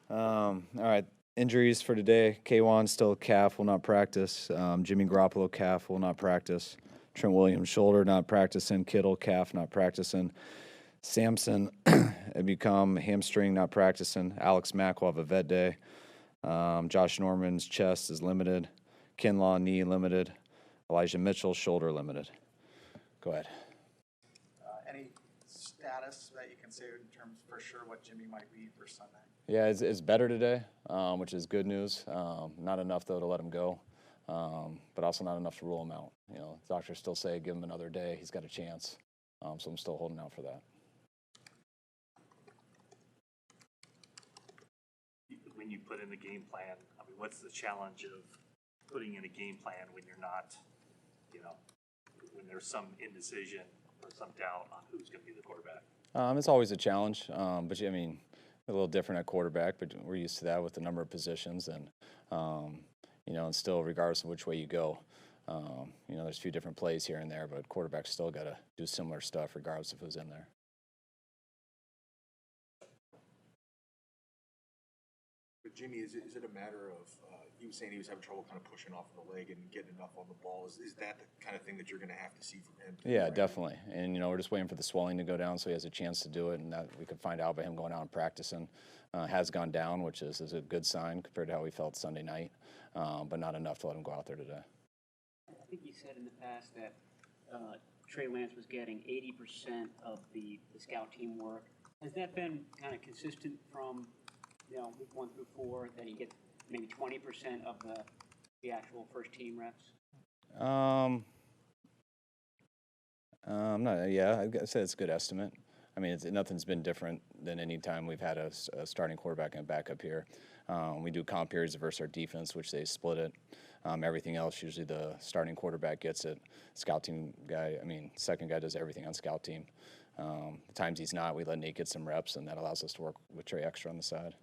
All right. Injuries for today. K1 still calf, will not practice. Jimmy Garoppolo calf, will not practice. Trent Williams shoulder, not practicing. Kittle calf, not practicing. Samson had become hamstring, not practicing. Alex Mack will have a vet day. Josh Norman's chest is limited. Kinlaw knee limited. Elijah Mitchell shoulder limited. Go ahead. Any status that you can say in terms for sure what Jimmy might be for Sunday? Yeah, it's better today, which is good news. Not enough, though, to let him go, but also not enough to rule him out. You know, doctors still say give him another day. He's got a chance, so I'm still holding out for that. When you put in the game plan, I mean, what's the challenge of putting in a game plan when you're not, when there's some indecision or some doubt on who's going to be the quarterback? It's always a challenge, but a little different at quarterback, but we're used to that with the number of positions, and and still, regardless of which way you go, there's a few different plays here and there, but quarterback's still got to do similar stuff regardless of who's in there. But Jimmy, is it a matter of he was saying he was having trouble kind of pushing off the leg and getting enough on the ball? Is that the kind of thing that you're going to have to see from him? Yeah, right? definitely. And we're just waiting for the swelling to go down so he has a chance to do it, and that we could find out by him going out and practicing. Has gone down, which is a good sign compared to how we felt Sunday night, but not enough to let him go out there today. I think you said in the past that Trey Lance was getting 80% of the scout team work. Has that been kind of consistent from week 1 through 4, that you get maybe 20% of the actual first team reps? I'd say it's a good estimate. I mean, nothing's been different than any time we've had a starting quarterback and a backup here. We do comp periods versus our defense, which they split it. Everything else, usually the starting quarterback gets it. Scout team guy, second guy does everything on scout team. The times he's not, we let Nate get some reps, and that allows us to work with Trey extra on the side.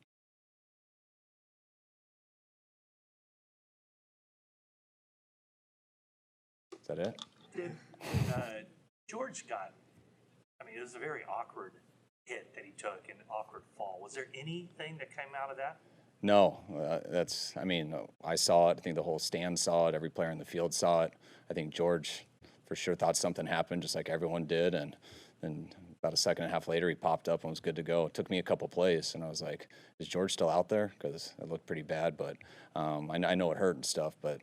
Is that it? George it was a very awkward hit that he took, an awkward fall. Was there anything that came out of that? No, I saw it. I think the whole stand saw it. Every player in the field saw it. I think George for sure thought something happened, just like everyone did. And then about a second and a half later, he popped up and was good to go. It took me a couple plays, and I was like, is George still out there? Because it looked pretty bad. But I know it hurt and stuff, but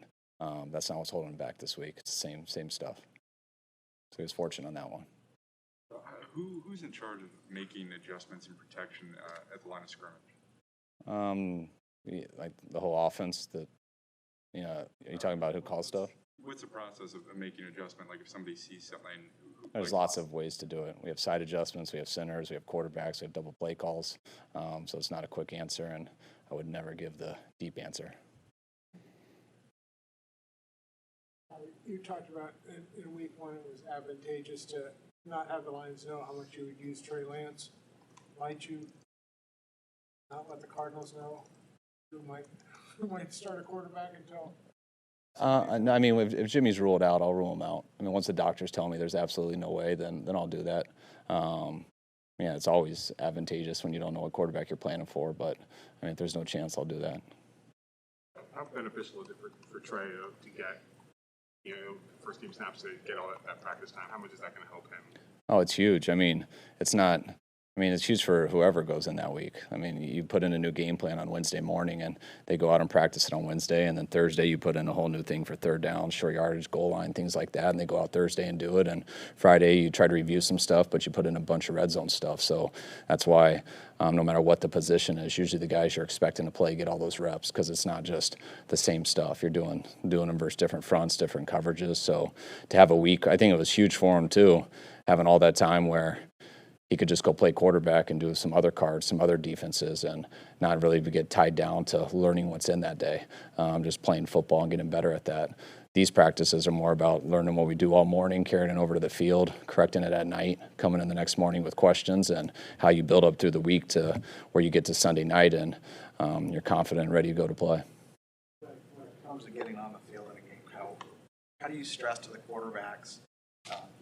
that's not what's holding him back this week. It's the same stuff. So he was fortunate on that one. Who's in charge of making adjustments and protection at the line of scrimmage? Like the whole offense. Are you talking about who calls stuff? What's the process of making adjustment? Like if somebody sees something, there's lots of ways to do it. We have side adjustments, we have centers, we have quarterbacks, we have double play calls. So it's not a quick answer, and I would never give the deep answer. You talked about in week 1 it was advantageous to not have the Lions know how much you would use Trey Lance. Might you not let the Cardinals know who might start a quarterback until? If Jimmy's ruled out, I'll rule him out. Once the doctors tell me there's absolutely no way, then I'll do that. It's always advantageous when you don't know what quarterback you're planning for, but if there's no chance, I'll do that. How beneficial is it for Trey to get first team snaps to get all that practice time? How much is that going to help him? Oh, it's huge. It's huge for whoever goes in that week. You put in a new game plan on Wednesday morning, and they go out and practice it on Wednesday, and then Thursday you put in a whole new thing for third down, short yardage, goal line, things like that, and they go out Thursday and do it, and Friday you try to review some stuff, but you put in a bunch of red zone stuff. So that's why no matter what the position is, usually the guys you're expecting to play get all those reps, because it's not just the same stuff. You're doing them versus different fronts, different coverages. So to have a week, I think it was huge for him too, having all that time where he could just go play quarterback and do some other cards, some other defenses, and not really get tied down to learning what's in that day, just playing football and getting better at that. These practices are more about learning what we do all morning, carrying it over to the field, correcting it at night, coming in the next morning with questions, and how you build up through the week to where you get to Sunday night and you're confident and ready to go to play. When it comes to getting on the field in a game, how do you stress to the quarterbacks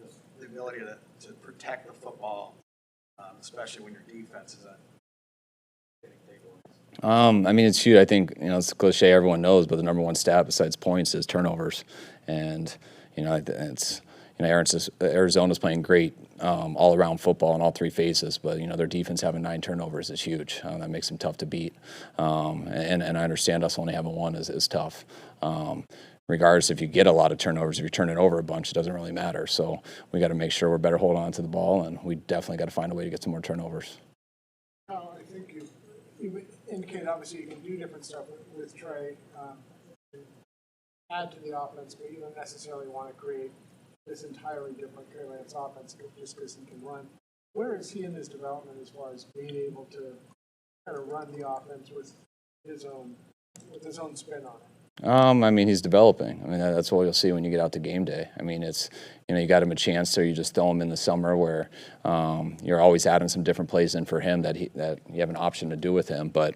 just the ability to protect the football, especially when your defense isn't getting takeaways? I mean, it's huge. I think, it's a cliche everyone knows, but the number one stat besides points is turnovers. And, it's, Arizona's playing great all around football in all three phases, but, their defense having 9 turnovers is huge. That makes them tough to beat. And I understand us only having one is tough. Regardless if you get a lot of turnovers, if you're turning over a bunch, it doesn't really matter. So we got to make sure we're better holding on to the ball, and we definitely got to find a way to get some more turnovers. Kyle, I think you indicated obviously you can do different stuff with Trey, add to the offense, but you don't necessarily want to create this entirely different Trey Lance offense just because he can run. Where is he in his development as far as being able to kind of run the offense with his own spin on it? I mean, he's developing. I mean, that's what you'll see when you get out to game day. I mean, it's, you got him a chance there. You just throw him in the summer where you're always adding some different plays in for him that you have an option to do with him. But,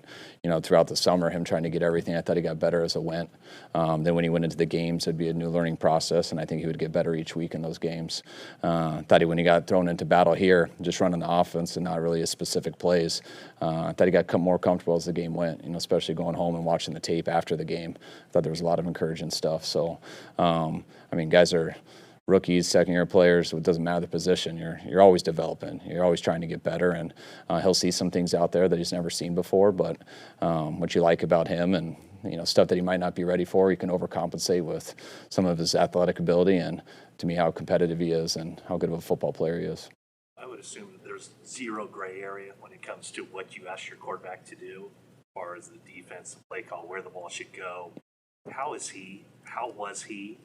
throughout the summer, him trying to get everything, I thought he got better as it went. Then when he went into the games, it'd be a new learning process, and I think he would get better each week in those games. When he got thrown into battle here, just running the offense and not really a specific plays, I thought he got more comfortable as the game went, especially going home and watching the tape after the game. I thought there was a lot of encouraging stuff. So, I mean, guys are rookies, second-year players, so it doesn't matter the position. You're always developing. You're always trying to get better, and he'll see some things out there that he's never seen before. But what you like about him and stuff that he might not be ready for, he can overcompensate with some of his athletic ability and, to me, how competitive he is and how good of a football player he is. I would assume that there's zero gray area when it comes to what you ask your quarterback to do, as far as the defense, the play call, where the ball should go. How was he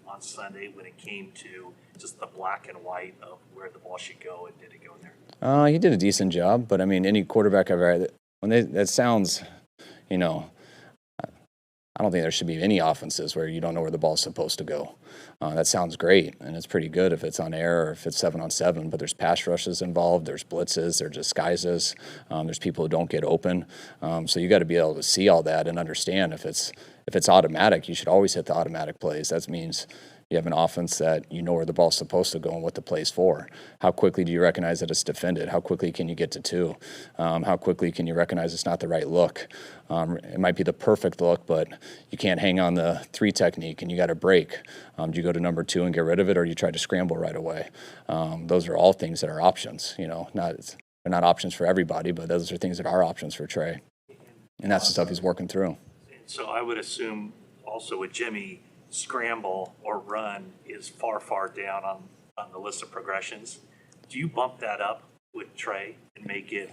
on Sunday when it came to just the black and white of where the ball should go, and did it go there? He did a decent job, but I mean, any quarterback I've ever had, that sounds, I don't think there should be any offenses where you don't know where the ball's supposed to go. That sounds great, and it's pretty good if it's on air or if it's 7-on-7, but there's pass rushes involved, there's blitzes, there's disguises, there's people who don't get open. So you got to be able to see all that and understand if it's automatic, you should always hit the automatic plays. That means you have an offense that you know where the ball's supposed to go and what the play's for. How quickly do you recognize that it's defended? How quickly can you get to 2? How quickly can you recognize it's not the right look? It might be the perfect look, but you can't hang on the 3 technique and you got to break. Do you go to number 2 and get rid of it, or do you try to scramble right away? Those are all things that are options. They're not options for everybody, but those are things that are options for Trey. And that's the stuff he's working through. So I would assume also with Jimmy, scramble or run is far, far down on the list of progressions. Do you bump that up with Trey and make it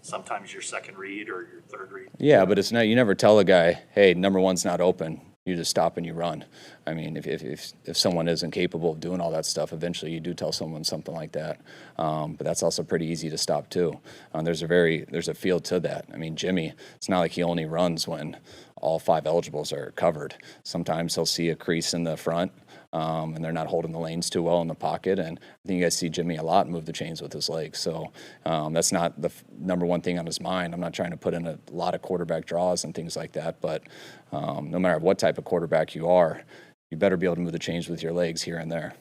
sometimes your second read or your third read? Yeah, but it's not. You never tell a guy, "Hey, number 1's not open." You just stop and you run. I mean, if someone isn't capable of doing all that stuff, eventually you do tell someone something like that. But that's also pretty easy to stop too. There's a feel to that. I mean, Jimmy, it's not like he only runs when all 5 eligibles are covered. Sometimes he'll see a crease in the front, and they're not holding the lanes too well in the pocket. And I think you guys see Jimmy a lot move the chains with his legs. So that's not the number one thing on his mind. I'm not trying to put in a lot of quarterback draws and things like that. But no matter what type of quarterback you are, you better be able to move the chains with your legs here and there.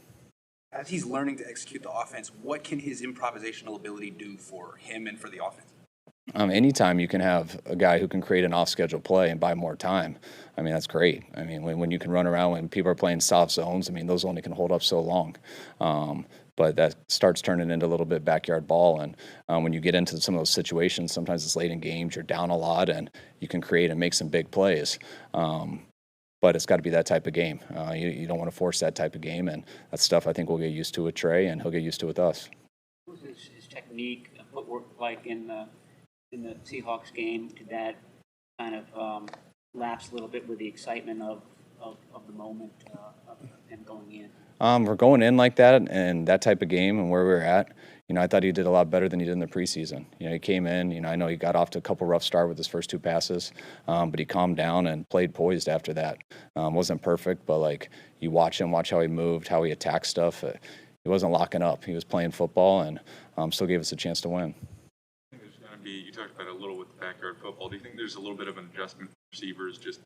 As he's learning to execute the offense, what can his improvisational ability do for him and for the offense? Anytime you can have a guy who can create an off-schedule play and buy more time, I mean, that's great. I mean, when you can run around when people are playing soft zones, I mean, those only can hold up so long. But that starts turning into a little bit backyard ball. And when you get into some of those situations, sometimes it's late in games, you're down a lot, and you can create and make some big plays. But it's got to be that type of game. You don't want to force that type of game, and that's stuff I think we'll get used to with Trey, and he'll get used to with us. What was his technique, footwork like in the Seahawks game? Did that kind of lapse a little bit with the excitement of the moment of him going in? We're going in like that and that type of game and where we were at. I thought he did a lot better than he did in the preseason. He came in, I know he got off to a couple rough start with his first 2 passes, but he calmed down and played poised after that. Wasn't perfect, but you watch him, watch how he moved, how he attacked stuff. He wasn't locking up. He was playing football and still gave us a chance to win. I think there's going to be, you talked about it a little with backyard football. Do you think there's a little bit of an adjustment for receivers, just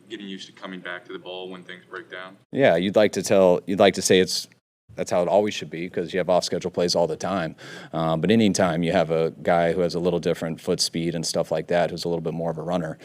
getting used to coming back to the ball when things break down? Yeah, you'd like to say it's that's how it always should be because you have off-schedule plays all the time. But anytime you have a guy who has a little different foot speed and stuff like that, who's a little bit more of a runner,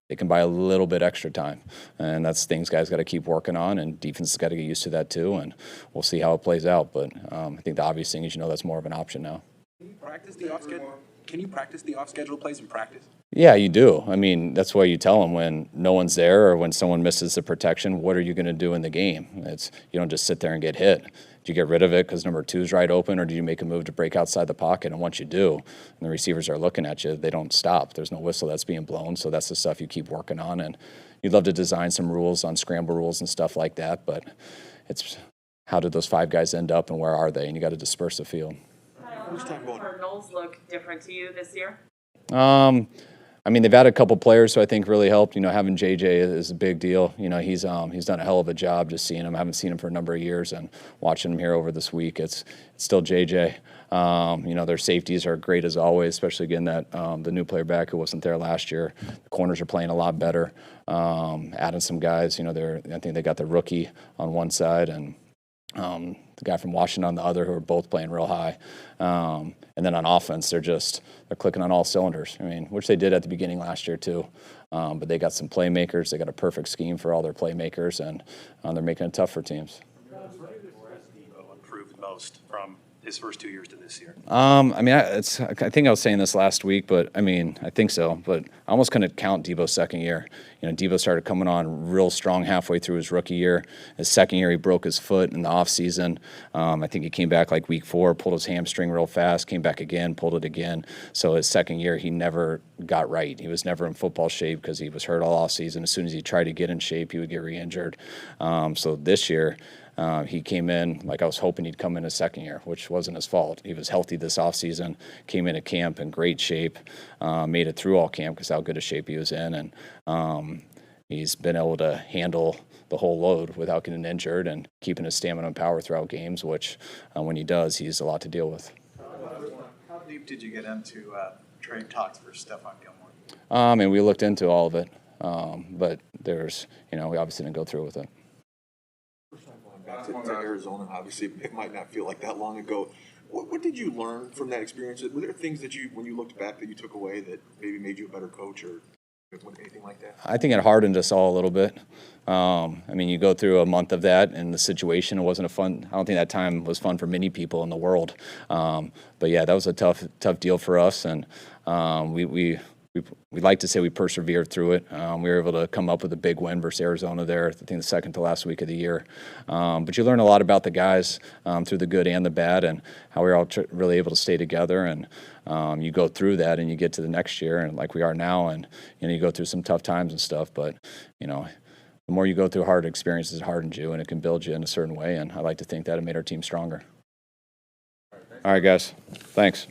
it can buy a little bit extra time. And that's things guys got to keep working on, and defense has got to get used to that too. And we'll see how it plays out. But I think the obvious thing is, that's more of an option now. Can you practice the off-schedule? Can you practice the off-schedule plays in practice? Yeah, you do. I mean, that's why you tell them when no one's there or when someone misses the protection, what are you going to do in the game? You don't just sit there and get hit. Do you get rid of it because number 2 is right open, or do you make a move to break outside the pocket? And once you do, and the receivers are looking at you, they don't stop. There's no whistle that's being blown, so that's the stuff you keep working on. And you'd love to design some rules on scramble rules and stuff like that, but it's how did those 5 guys end up and where are they? And you got to disperse the field. First time going. Cardinals look different to you this year? I mean, they've had a couple players who I think really helped. Having JJ is a big deal. He's done a hell of a job just seeing him. I haven't seen him for a number of years, and watching him here over this week, it's still JJ. Their safeties are great as always, especially getting the new player back who wasn't there last year. The corners are playing a lot better. Adding some guys, I think they got the rookie on one side and the guy from Washington on the other, who are both playing real high. And then on offense, they're clicking on all cylinders. Which they did at the beginning last year too. But they got some playmakers. They got a perfect scheme for all their playmakers, and they're making it tough for teams. Improved most from his first 2 years to this year? I think I was saying this last week, but I think so. But I almost couldn't count Debo's second year. Debo started coming on real strong halfway through his rookie year. His second year, he broke his foot in the offseason. I think he came back like week 4, pulled his hamstring real fast, came back again, pulled it again. So his second year, he never got right. He was never in football shape because he was hurt all offseason. As soon as he tried to get in shape, he would get re-injured. So this year, he came in like I was hoping he'd come in his second year, which wasn't his fault. He was healthy this offseason, came into camp in great shape, made it through all camp because how good a shape he was in. And he's been able to handle the whole load without getting injured and keeping his stamina and power throughout games, which when he does, he's a lot to deal with. How deep did you get into trade talks for Stephon Gilmore? And we looked into all of it, but there's, we obviously didn't go through with it. Back to Arizona, obviously, it might not feel like that long ago. What did you learn from that experience? Were there things that when you looked back, that you took away that maybe made you a better coach or anything like that? I think it hardened us all a little bit. You go through a month of that, and the situation, it wasn't I don't think that time was fun for many people in the world. But yeah, that was a tough deal for us, and we like to say we persevered through it. We were able to come up with a big win versus Arizona there, I think the second to last week of the year. But you learn a lot about the guys through the good and the bad, and how we were all really able to stay together. And you go through that, and you get to the next year, and like we are now, and you go through some tough times and stuff. But the more you go through hard experiences, it hardens you, and it can build you in a certain way. And I like to think that it made our team stronger. All right, guys. Thanks.